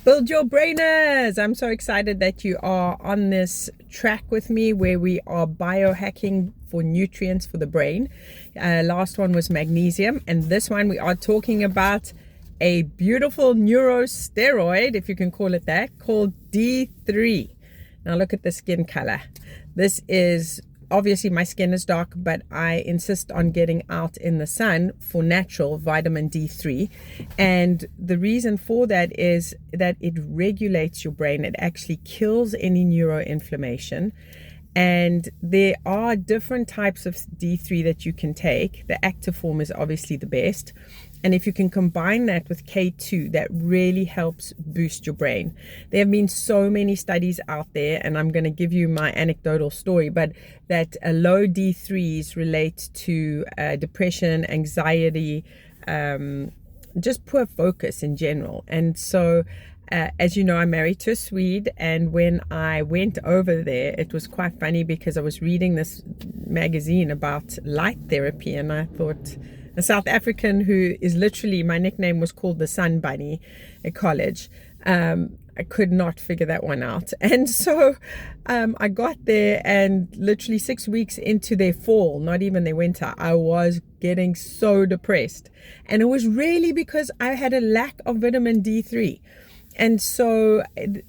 Build your brainers. I'm so excited that you are on this track with me where we are biohacking for nutrients for the brain. Last one was magnesium, and this one we are talking about a beautiful neurosteroid, if you can call it that, called D3. Now look at the skin color. This is obviously, my skin is dark, but I insist on getting out in the sun for natural vitamin D3. And the reason for that is that it regulates your brain. It actually kills any neuroinflammation. And there are different types of D3 that you can take. The active form is obviously the best. And if you can combine that with K2, that really helps boost your brain. There have been so many studies out there, and I'm going to give you my anecdotal story, but that low D3s relate to depression, anxiety, just poor focus in general. And so, as you know, I'm married to a Swede, and when I went over there, it was quite funny because I was reading this magazine about light therapy, and I thought, a South African who is literally, my nickname was called the Sun Bunny at college. I could not figure that one out. And so I got there, and literally 6 weeks into their fall, not even their winter, I was getting so depressed. And it was really because I had a lack of vitamin D3. And so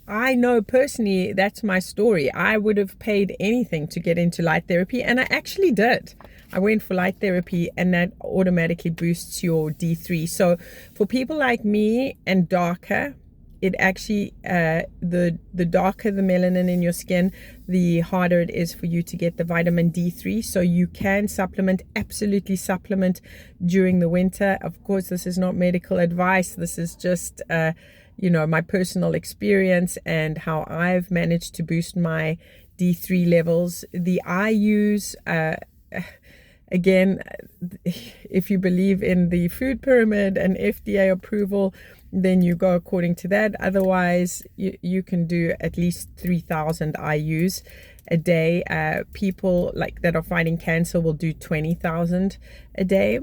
I know personally, that's my story. I would have paid anything to get into light therapy, and I actually did. I went for light therapy, and that automatically boosts your D3. So for people like me and darker, it actually, the darker the melanin in your skin, the harder it is for you to get the vitamin D3. So you can supplement, absolutely supplement during the winter. Of course, this is not medical advice. This is just, my personal experience and how I've managed to boost my D3 levels. The I use, again, if you believe in the food pyramid and FDA approval, then you go according to that. Otherwise, you can do at least 3,000 IUs a day. People like that are fighting cancer will do 20,000 a day.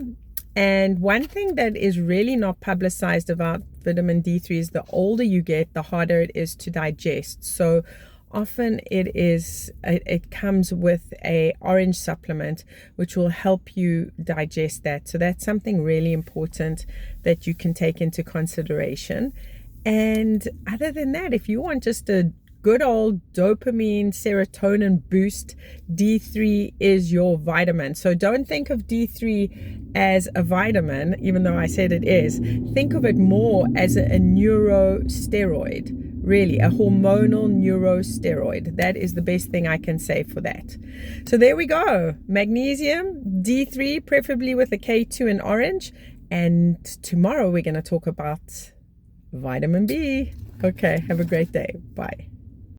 And one thing that is really not publicized about vitamin D3 is the older you get, the harder it is to digest. So often it comes with a orange supplement which will help you digest that. So that's something really important that you can take into consideration. And other than that, if you want just a good old dopamine, serotonin boost, D3 is your vitamin. So don't think of D3 as a vitamin, even though I said it is. Think of it more as a neurosteroid, really, a hormonal neurosteroid. That is the best thing I can say for that. So there we go. Magnesium, D3, preferably with a K2 in orange. And tomorrow we're going to talk about vitamin B. Okay, have a great day. Bye.